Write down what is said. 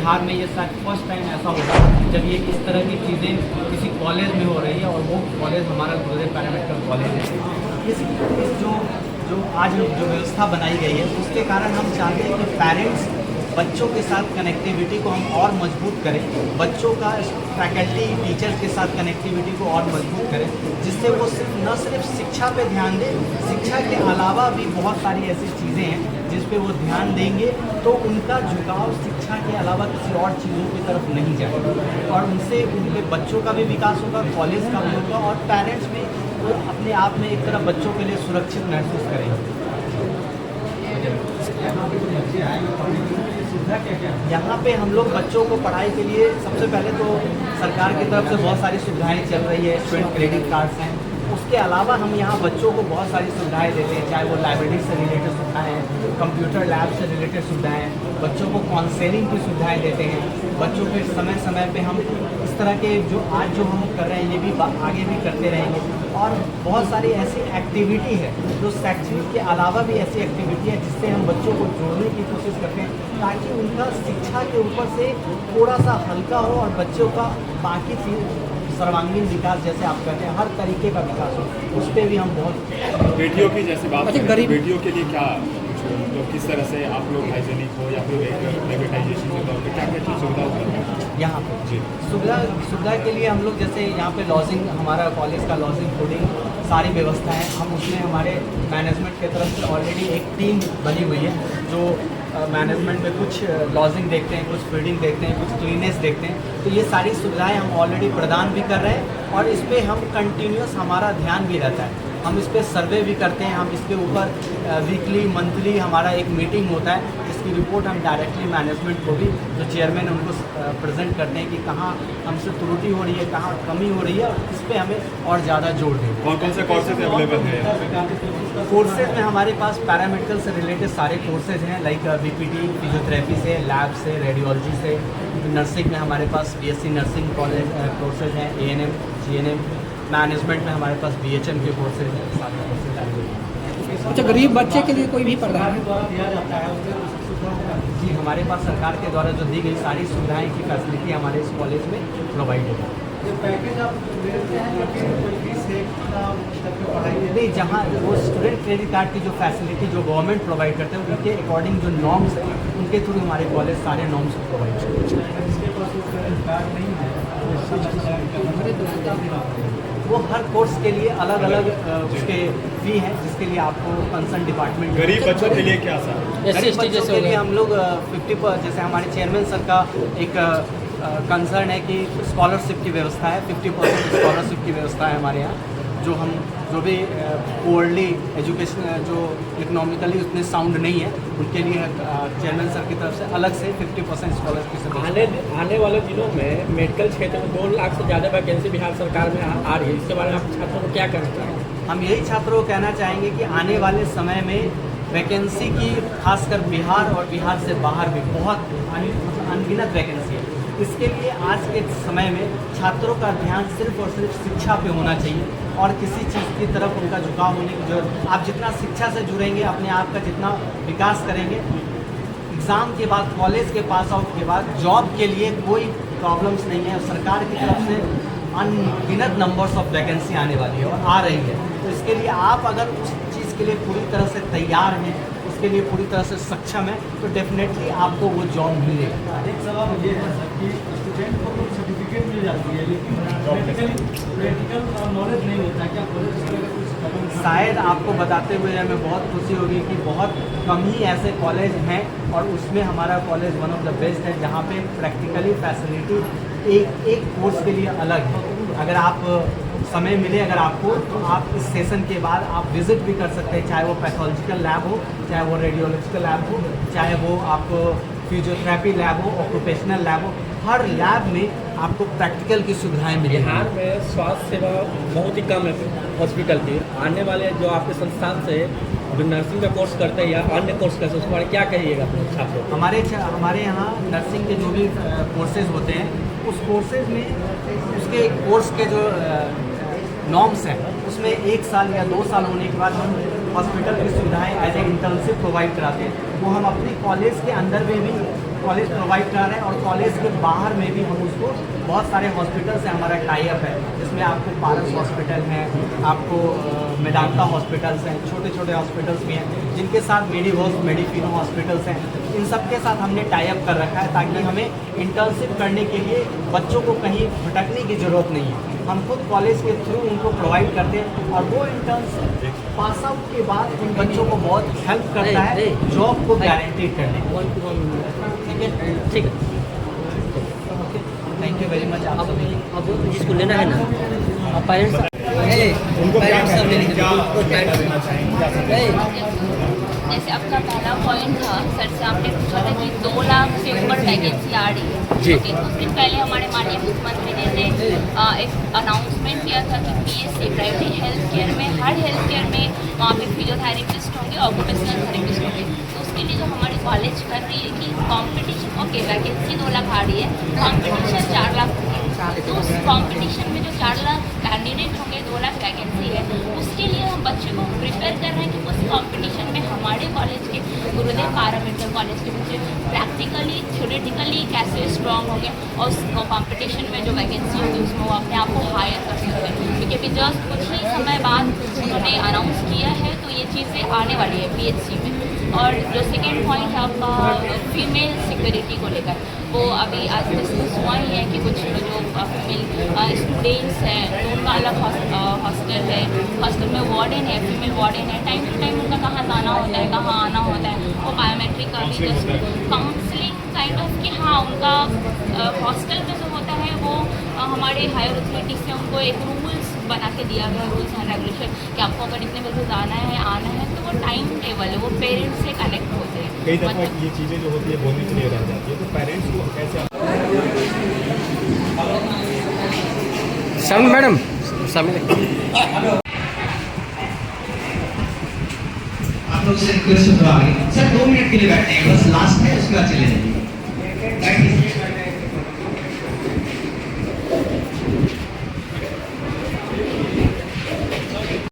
बिहार में ये शायद फर्स्ट टाइम ऐसा होगा जब ये इस तरह की चीज़ें किसी कॉलेज में हो रही है, और वो कॉलेज हमारा गुरुदेव पैरामेडिकल कॉलेज है। इस जो आज जो व्यवस्था बनाई गई है, उसके कारण हम चाहते हैं कि पेरेंट्स बच्चों के साथ कनेक्टिविटी को हम और मजबूत करें, बच्चों का फैकल्टी टीचर्स के साथ कनेक्टिविटी को और मजबूत करें, जिससे वो न सिर्फ शिक्षा पे ध्यान दें, शिक्षा के अलावा भी बहुत सारी ऐसी चीज़ें हैं जिस पे वो ध्यान देंगे, तो उनका झुकाव शिक्षा के अलावा किसी और चीज़ों की तरफ नहीं जाएगा, और उनसे उनके बच्चों का भी विकास होगा, कॉलेज का भी होगा, और पेरेंट्स भी वो अपने आप में एक तरह बच्चों के लिए सुरक्षित महसूस करेंगे। यहाँ पे हम लोग बच्चों को पढ़ाई के लिए सबसे पहले तो सरकार की तरफ से बहुत सारी सुविधाएं चल रही है, स्टूडेंट क्रेडिट कार्ड्स हैं। उसके अलावा हम यहाँ बच्चों को बहुत सारी सुविधाएं देते हैं, चाहे वो लाइब्रेरी से रिलेटेड सुविधाएं, कंप्यूटर लैब से रिलेटेड सुविधाएं, बच्चों को काउंसलिंग की सुविधाएं देते हैं, बच्चों के समय समय पे हम इस तरह के जो आज जो हम कर रहे हैं ये भी आगे भी करते रहेंगे। और बहुत सारी ऐसी एक्टिविटी है जो शैक्षणिक के अलावा भी ऐसी एक्टिविटी है जिससे हम बच्चों को जोड़ने की कोशिश करते हैं, ताकि उनका शिक्षा के ऊपर से थोड़ा सा हल्का हो और बच्चों का बाकी सर्वांगीण विकास, जैसे आप कहते हैं, हर तरीके का विकास हो, उस पर भी हम बहुत। बेटियों की जैसे बात करें, बेटियों के लिए क्या तो किस तरह से आप लोग हाइजेनिक हो या फिर प्राइवेटाइजेशन के तौर पर क्या क्या चीज़ सुविधा उपलब्ध है यहाँ पे? जी, सुविधा के लिए हम लोग जैसे यहाँ पे लॉजिंग, हमारा कॉलेज का लॉजिंग फूडिंग सारी व्यवस्था है, हम उसमें हमारे मैनेजमेंट की तरफ से ऑलरेडी एक टीम बनी हुई है जो मैनेजमेंट में कुछ लॉजिंग देखते हैं, कुछ फीडिंग देखते हैं, कुछ क्लीनेस देखते हैं। तो ये सारी सुविधाएं हम ऑलरेडी प्रदान भी कर रहे हैं, और इस पर हम कंटिन्यूस हमारा ध्यान भी रहता है, हम इस पर सर्वे भी करते हैं, हम इसके ऊपर वीकली मंथली हमारा एक मीटिंग होता है, जिसकी रिपोर्ट हम डायरेक्टली मैनेजमेंट को भी, जो चेयरमैन है उनको प्रेजेंट करते हैं कि कहाँ हमसे त्रुटि हो रही है, कहाँ कमी हो रही है, और इस पर हमें और ज़्यादा जोर दें। कौन कौन से कोर्सेज अवेलेबल हैं? कोर्सेज में हमारे पास पैरामेडिकल से रिलेटेड सारे कोर्सेज हैं, लाइक बीपीटी, फिजियोथेरेपी से, लैब से, रेडियोलॉजी से, नर्सिंग में हमारे पास बीएससी नर्सिंग कॉलेज कोर्सेज हैं, एएनएम, जीएनएम, मैनेजमेंट में हमारे पास बीएचएम के कोर्सेज हैं, सारे कोर्सेज हैं। अच्छा, गरीब बच्चे के लिए कोई भी प्रावधान दिया जाता है? जी, हमारे पास सरकार के द्वारा जो दी गई सारी सुविधाएं की फैसिलिटी हमारे इस कॉलेज में प्रोवाइड है। ये पैकेज आप देते हैं या फिर कोई फीस है पढ़ाई? नहीं, जहाँ वो स्टूडेंट क्रेडिट कार्ड की जो फैसिलिटी जो गवर्नमेंट प्रोवाइड करते हैं उनके अकॉर्डिंग जो नॉर्म्स हैं उनके थ्रू हमारे कॉलेज सारे नॉर्म्स प्रोवाइड करते हैं। जिसके पास वो क्रेडिट कार्ड नहीं है वो हर कोर्स के लिए अलग अलग उसके फी है, जिसके लिए आपको कंसर्न डिपार्टमेंट। गरीब बच्चों के लिए क्या सर? गरीब बच्चों के लिए हम लोग 50%, जैसे हमारे चेयरमैन सर का एक कंसर्न है कि स्कॉलरशिप की व्यवस्था है, 50% स्कॉलरशिप की व्यवस्था है हमारे यहाँ, जो हम जो भी पुअरली एजुकेशन जो इकोनॉमिकली उतने साउंड नहीं है उनके लिए चेयरमैन सर की तरफ से अलग से 50% स्कॉलरशिप। आने वाले दिनों में मेडिकल क्षेत्र में 2 लाख से ज़्यादा वैकेंसी बिहार सरकार में आ रही है, इसके बारे में आप छात्रों को क्या कहना चाहेंगे? हम यही छात्रों को कहना चाहेंगे कि आने वाले समय में वैकेंसी की, खासकर बिहार और बिहार से बाहर भी बहुत अनगिनत वैकेंसी है। इसके लिए आज के समय में छात्रों का ध्यान सिर्फ और सिर्फ शिक्षा पे होना चाहिए, और किसी चीज़ की तरफ उनका झुकाव होने की जरूरत। आप जितना शिक्षा से जुड़ेंगे, अपने आप का जितना विकास करेंगे, एग्ज़ाम के बाद, कॉलेज के पास आउट के बाद जॉब के लिए कोई प्रॉब्लम्स नहीं है। सरकार की तरफ से अनगिनत नंबर्स ऑफ वैकेंसी आने वाली है और आ रही है, तो इसके लिए आप अगर उस चीज़ के लिए पूरी तरह से तैयार हैं, उसके लिए पूरी तरह से सक्षम है, तो डेफिनेटली आपको वो जॉब मिलेगा। एक सवाल ये है सर कि स्टूडेंट को कुछ सर्टिफिकेट मिल जाती है, लेकिन प्रैक्टिकल नॉलेज नहीं होता, क्या कॉलेज? शायद आपको बताते हुए हमें बहुत खुशी होगी कि बहुत कम ही ऐसे कॉलेज हैं, और उसमें हमारा college one of the best है, जहाँ पे प्रैक्टिकली फैसिलिटी एक कोर्स के लिए अलग है। अगर आप समय मिले अगर आपको, तो आप इस सेशन के बाद आप विजिट भी कर सकते हैं, चाहे वो पैथोलॉजिकल लैब हो, चाहे वो रेडियोलॉजिकल लैब हो, चाहे वो आपको फिजियोथेरेपी लैब हो, ऑक्यूपेशनल लैब हो, हर लैब में आपको प्रैक्टिकल की सुविधाएं मिलेंगी। बिहार में स्वास्थ्य सेवा बहुत ही कम है हॉस्पिटल की। आने वाले जो आपके संस्थान से जो नर्सिंग का कोर्स करते हैं या अन्य कोर्स करते हैं, उसके बारे में क्या कहिएगा अपने छात्रों? हमारे यहाँ नर्सिंग के जो भी कोर्सेज होते हैं, उस कोर्सेज में उसके कोर्स के जो नॉर्म्स हैं, उसमें 1 साल या 2 साल होने के बाद हम हॉस्पिटल की सुविधाएं एज ए इंटर्नशिप प्रोवाइड कराते हैं। वो हम अपने कॉलेज के अंदर में भी कॉलेज प्रोवाइड करा रहे हैं और कॉलेज के बाहर में भी हम उसको बहुत सारे हॉस्पिटल से हमारा टाई अप है, जिसमें आपको पारस हॉस्पिटल है, आपको मेदांता हॉस्पिटल्स हैं, छोटे छोटे हॉस्पिटल्स भी हैं जिनके साथ मेडिफिनो हॉस्पिटल्स हैं। इन सब के साथ हमने टाई अप कर रखा है ताकि हमें इंटर्नशिप करने के लिए बच्चों को कहीं भटकने की ज़रूरत नहीं है। हम खुद कॉलेज के थ्रू उनको प्रोवाइड करते हैं और वो इंटर्नशिप पास आउट के बाद उन बच्चों को बहुत हेल्प करता है जॉब को गारंटीड करने में। ठीक है, ठीक है। Thank you very much. आप अब जिसको लेना है ना, अब पेरेंट्स उनको क्या कहना चाहेंगे? जैसे आपका पहला पॉइंट था सर से आपने पूछा था कि 2 लाख से ऊपर वैकेंसी आ रही है जी। लेकिन कुछ दिन पहले हमारे माननीय मुख्यमंत्री जी ने एक अनाउंसमेंट किया था कि PSC प्राइवेट हेल्थ केयर में, हर हेल्थ केयर में वहाँ पे फिजियोथेरेपिस्ट होंगे, ऑक्यूपेशनल थेरेपिस्ट होंगे। तो उसके लिए जो हमारी कॉलेज कर रही है कि कॉम्पिटिशन, ओके वैकेंसी 2 लाख आ रही है, कॉम्पिटिशन 4 लाख होगी। तो उस कॉम्पिटिशन में जो 4 लाख कैंडिडेट होंगे, 2 लाख वैकेंसी है, उसके लिए हम बच्चे को प्रिपेयर कर रहे हैं कि उस कॉम्पिटिशन में हमारे कॉलेज के गुरुदेव पैरामेडिकल कॉलेज के बच्चे प्रैक्टिकली थ्योरेटिकली कैसे स्ट्रॉन्ग होंगे और उस कॉम्पिटिशन में जो वैकेंसी होगी उसमें वो अपने आप को हायर कर सकते हैं। क्योंकि अभी जस्ट कुछ ही समय बाद उन्होंने अनाउंस किया है, तो ये चीज़ें आने वाली है PHC में। और जो सेकेंड पॉइंट है आपका फीमेल सिक्योरिटी को लेकर, वो अभी आज डिस्कस हुआ ही है कि कुछ जो फीमेल स्टूडेंट्स हैं तो उनका अलग हॉस्टल है, हॉस्टल में वार्डन है, फीमेल वार्डन है, टाइम टू टाइम उनका कहाँ जाना होता है, कहाँ आना होता है, वो बायोमेट्रिक का भी जस्ट काउंसलिंग काइंड ऑफ कि हाँ उनका हॉस्टल में जो होता है वो हमारे हायर अथॉरिटी से उनको एक रूल्स बना के दिया गया, रूल्स एंड रेगुलेशन कि आपको अगर इतने बजे जाना है आना है, तो वो टाइम टेबल है, वो पेरेंट्स से कनेक्ट होते हैं। कई दफ़ा ये चीज़ें जो होती है बोलने के लिए रह जाती है, तो पेरेंट्स को कैसे सामने मैडम सामने आप लोग से रिक्वेस्ट है थोड़ा आगे सर 2 मिनट के लिए बैठे हैं, बस लास्ट है उसके बाद चले जाएंगे।